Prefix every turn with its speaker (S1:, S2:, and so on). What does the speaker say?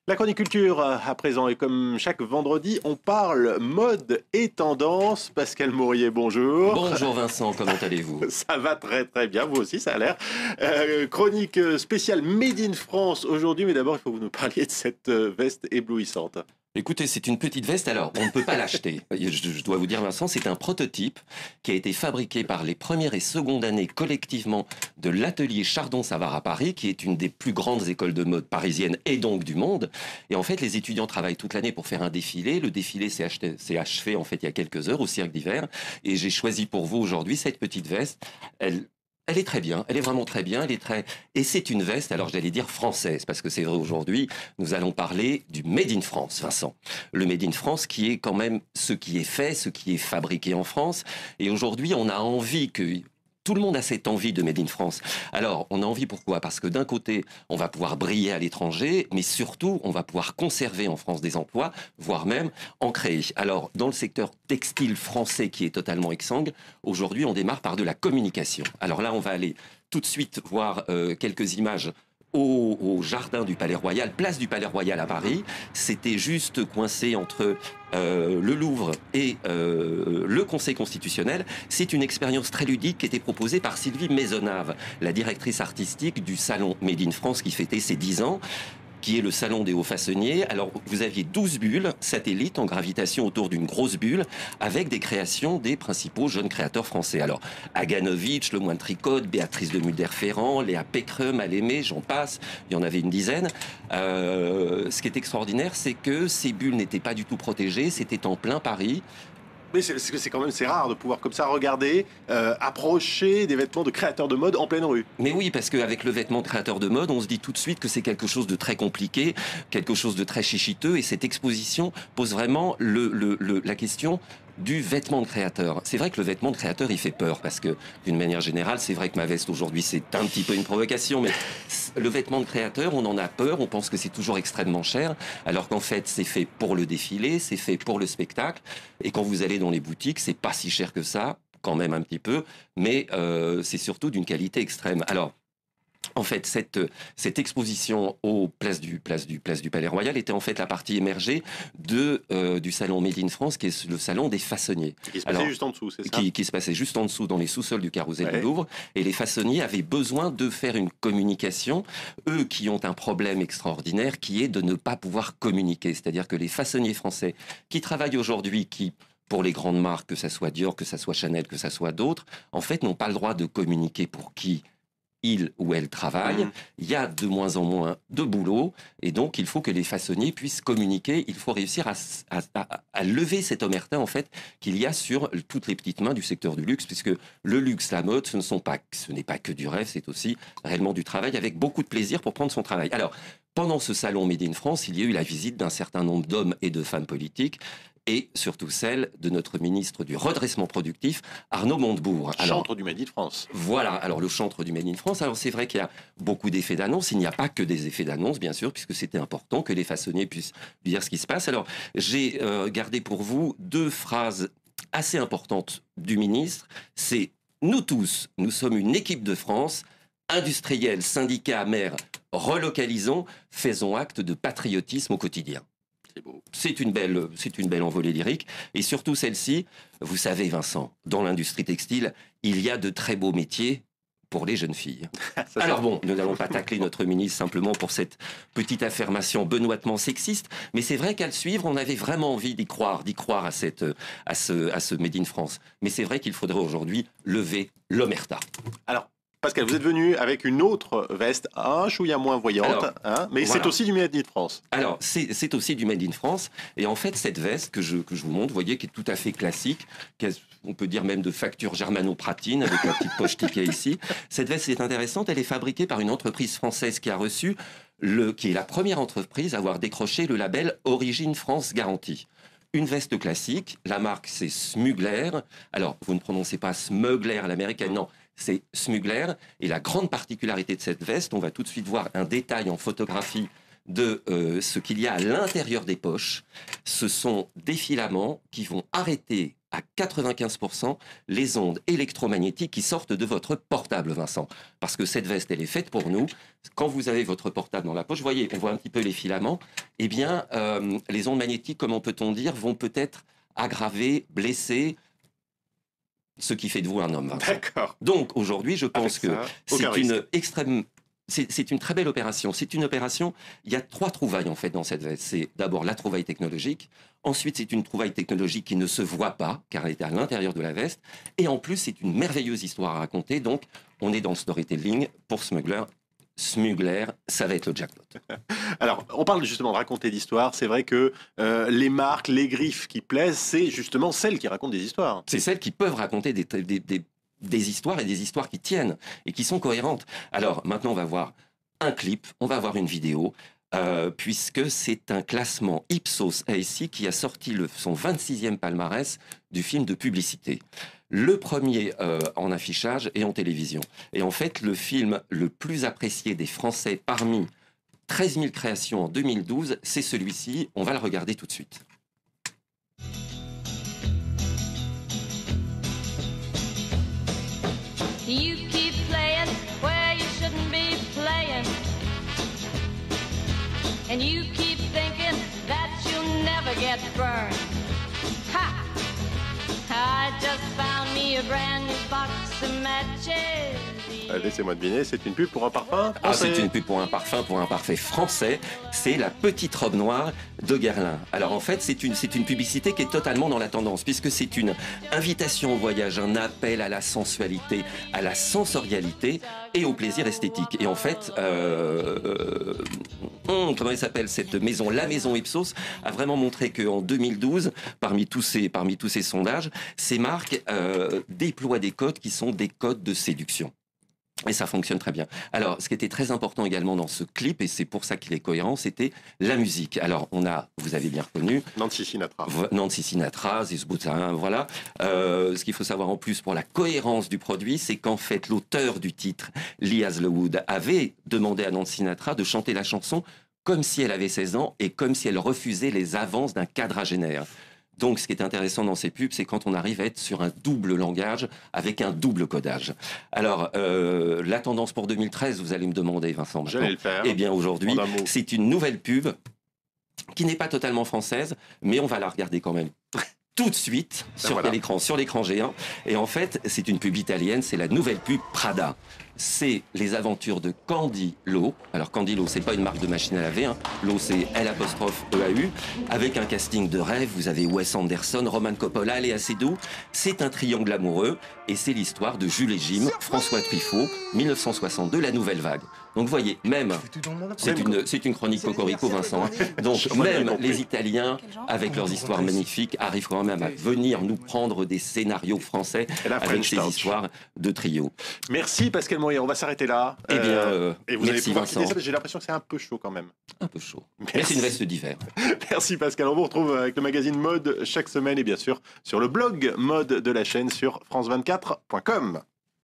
S1: La chronique culture à présent, et comme chaque vendredi, on parle mode et tendance. Pascal Mourier, bonjour.
S2: Bonjour Vincent, comment allez-vous?
S1: Ça va très très bien, vous aussi ça a l'air. Chronique spéciale Made in France aujourd'hui, mais d'abord il faut que vous nous parliez de cette veste éblouissante.
S2: Écoutez, c'est une petite veste, alors on ne peut pas l'acheter. Je dois vous dire Vincent, c'est un prototype qui a été fabriqué par les premières et secondes années collectivement de l'atelier Chardon-Savard à Paris, qui est une des plus grandes écoles de mode parisiennes et donc du monde. Et en fait, les étudiants travaillent toute l'année pour faire un défilé. Le défilé s'est achevé en fait il y a quelques heures au Cirque d'Hiver. Et j'ai choisi pour vous aujourd'hui cette petite veste. Elle est très bien, elle est vraiment très bien, et c'est une veste, alors j'allais dire française, parce que c'est vrai aujourd'hui, nous allons parler du Made in France, Vincent. Le Made in France qui est quand même ce qui est fait, ce qui est fabriqué en France, et aujourd'hui on a envie que... Tout le monde a cette envie de Made in France. Alors, on a envie pourquoi? Parce que d'un côté, on va pouvoir briller à l'étranger, mais surtout, on va pouvoir conserver en France des emplois, voire même en créer. Alors, dans le secteur textile français qui est totalement exsangue, aujourd'hui, on démarre par de la communication. Alors là, on va aller tout de suite voir quelques images au jardin du Palais Royal, place du Palais Royal à Paris. C'était juste coincé entre le Louvre et le Conseil constitutionnel. C'est une expérience très ludique qui était proposée par Sylvie Maisonnave, la directrice artistique du salon Made in France qui fêtait ses 10 ans, qui est le salon des hauts façonniers. Alors, vous aviez 12 bulles satellites en gravitation autour d'une grosse bulle avec des créations des principaux jeunes créateurs français. Alors, Aganovitch, Le Moine Tricotte, Béatrice de Mulder-Ferrand, Léa Pécreux, Mal-Aimé, j'en passe, il y en avait une dizaine. Ce qui est extraordinaire, c'est que ces bulles n'étaient pas du tout protégées, c'était en plein Paris.
S1: Mais c'est quand même c'est rare de pouvoir comme ça regarder, approcher des vêtements de créateurs de mode en pleine rue.
S2: Mais oui, parce qu'avec le vêtement de créateur de mode, on se dit tout de suite que c'est quelque chose de très compliqué, quelque chose de très chichiteux, et cette exposition pose vraiment la question du vêtement de créateur. C'est vrai que le vêtement de créateur, il fait peur, parce que d'une manière générale, c'est vrai que ma veste aujourd'hui, c'est un petit peu une provocation, mais le vêtement de créateur, on en a peur, on pense que c'est toujours extrêmement cher, alors qu'en fait, c'est fait pour le défilé, c'est fait pour le spectacle, et quand vous allez dans les boutiques, c'est pas si cher que ça, quand même un petit peu, mais c'est surtout d'une qualité extrême. Alors, en fait, cette exposition au place du Palais Royal était en fait la partie émergée du salon Made in France, qui est le salon des façonniers.
S1: Qui se passait juste en dessous, c'est ça?
S2: Qui se passait juste en dessous, dans les sous-sols du Carrousel du Louvre. Et les façonniers avaient besoin de faire une communication, eux qui ont un problème extraordinaire, qui est de ne pas pouvoir communiquer. C'est-à-dire que les façonniers français qui travaillent aujourd'hui, pour les grandes marques, que ça soit Dior, que ça soit Chanel, que ça soit d'autres, en fait, n'ont pas le droit de communiquer pour qui il ou elle travaille. Il y a de moins en moins de boulot, et donc il faut que les façonniers puissent communiquer. Il faut réussir à lever cette omerta en fait qu'il y a sur toutes les petites mains du secteur du luxe, puisque le luxe, la mode, ce n'est pas que du rêve, c'est aussi réellement du travail avec beaucoup de plaisir pour prendre son travail. Alors, pendant ce salon Made in France, il y a eu la visite d'un certain nombre d'hommes et de femmes politiques, et surtout celle de notre ministre du redressement productif, Arnaud Montebourg.
S1: Chantre du Made in France.
S2: Voilà, alors le chantre du Made in France. Alors c'est vrai qu'il y a beaucoup d'effets d'annonce, il n'y a pas que des effets d'annonce, bien sûr, puisque c'était important que les façonniers puissent dire ce qui se passe. Alors j'ai gardé pour vous deux phrases assez importantes du ministre. C'est « Nous tous, nous sommes une équipe de France, industriels, syndicats, maires, relocalisons, faisons acte de patriotisme au quotidien ». C'est une belle envolée lyrique. Et surtout celle-ci, vous savez Vincent, dans l'industrie textile, il y a de très beaux métiers pour les jeunes filles. Alors bon, nous n'allons pas tacler notre ministre simplement pour cette petite affirmation benoîtement sexiste, mais c'est vrai qu'à le suivre, on avait vraiment envie d'y croire à ce Made in France. Mais c'est vrai qu'il faudrait aujourd'hui lever l'omerta.
S1: Alors, Pascal, vous êtes venu avec une autre veste, un chouïa moins voyante, mais voilà. C'est aussi du Made in France.
S2: Alors, c'est aussi du Made in France. Et en fait, cette veste que je vous montre, vous voyez, qui est tout à fait classique, on peut dire même de facture germano-pratine, avec la petite poche ticket ici. Cette veste est intéressante, elle est fabriquée par une entreprise française qui a reçu, qui est la première entreprise à avoir décroché le label Origine France Garantie. Une veste classique, la marque c'est Smugler. Alors, vous ne prononcez pas Smuggler à l'américaine, non. C'est Smugler. Et la grande particularité de cette veste, on va tout de suite voir un détail en photographie de ce qu'il y a à l'intérieur des poches. Ce sont des filaments qui vont arrêter à 95% les ondes électromagnétiques qui sortent de votre portable, Vincent. Parce que cette veste, elle est faite pour nous. Quand vous avez votre portable dans la poche, vous voyez, on voit un petit peu les filaments, eh bien, les ondes magnétiques, comment peut-on dire, vont peut-être aggraver, blesser, ce qui fait de vous un homme, Vincent.
S1: D'accord.
S2: Donc, aujourd'hui, je pense que
S1: aucun risque.
S2: c'est une très belle opération. C'est une opération, il y a 3 trouvailles en fait dans cette veste. C'est d'abord la trouvaille technologique, ensuite c'est une trouvaille technologique qui ne se voit pas, car elle est à l'intérieur de la veste, et en plus c'est une merveilleuse histoire à raconter, donc on est dans le storytelling pour Smuggler. Smuggler, ça va être le jackpot.
S1: Alors, on parle justement de raconter d'histoires. C'est vrai que les marques, les griffes qui plaisent, c'est justement celles qui racontent des histoires.
S2: C'est celles qui peuvent raconter des histoires et des histoires qui tiennent et qui sont cohérentes. Alors maintenant, on va voir un clip, on va voir une vidéo, puisque c'est un classement Ipsos ASI qui a sorti son 26e palmarès du film de publicité. Le premier en affichage et en télévision. Et en fait, le film le plus apprécié des Français parmi 13 000 créations en 2012, c'est celui-ci. On va le regarder tout de suite.
S3: You keep playing where you shouldn't be playing. And you keep thinking that you'll never get burned. Ha! I just found me a brand new box of matches.
S1: Laissez-moi deviner, c'est une pub pour un parfum français.
S2: Ah, c'est une pub pour un parfait français. C'est la petite robe noire de Guerlain. Alors en fait, c'est une publicité qui est totalement dans la tendance, puisque c'est une invitation au voyage, un appel à la sensualité, à la sensorialité et au plaisir esthétique. Et en fait, comment elle s'appelle cette maison? La maison Ipsos a vraiment montré qu'en 2012, parmi tous ces sondages, ces marques déploient des codes qui sont des codes de séduction. Et ça fonctionne très bien. Alors, ce qui était très important également dans ce clip, et c'est pour ça qu'il est cohérent, c'était la musique. Alors, vous avez bien reconnu...
S1: Nancy Sinatra.
S2: Nancy Sinatra, Ziz Boutin, voilà. Ce qu'il faut savoir en plus pour la cohérence du produit, c'est qu'en fait, l'auteur du titre, Lee Hazlewood, avait demandé à Nancy Sinatra de chanter la chanson comme si elle avait 16 ans et comme si elle refusait les avances d'un quadragénaire. Donc, ce qui est intéressant dans ces pubs, c'est quand on arrive à être sur un double langage avec un double codage. Alors, la tendance pour 2013, vous allez me demander, Vincent.
S1: J'allais le faire.
S2: Eh bien, aujourd'hui, c'est une nouvelle pub qui n'est pas totalement française, mais on va la regarder quand même tout de suite sur l'écran géant. Et en fait, c'est une pub italienne, c'est la nouvelle pub Prada. C'est les aventures de Candy Lo. Alors Candy Lo, c'est pas une marque de machine à laver. Lo, c'est L''EAU. Avec un casting de rêve, vous avez Wes Anderson, Roman Coppola, Léa Seydoux. C'est un triangle amoureux et c'est l'histoire de Jules et Jim, François Truffaut, 1962, la nouvelle vague. Donc vous voyez, même, c'est une chronique cocorico, Vincent. Hein. Donc même les Italiens, avec leurs histoires magnifiques, arrivent quand même à venir nous prendre des scénarios français avec ces histoires de trio.
S1: Merci Pascal Moyer, on va s'arrêter là.
S2: Eh bien,
S1: et vous
S2: merci
S1: allez
S2: Vincent.
S1: J'ai l'impression que c'est un peu chaud quand même.
S2: Un peu chaud. Mais c'est une veste d'hiver.
S1: Merci Pascal, on vous retrouve avec le magazine Mode chaque semaine et bien sûr sur le blog Mode de la chaîne sur france24.com.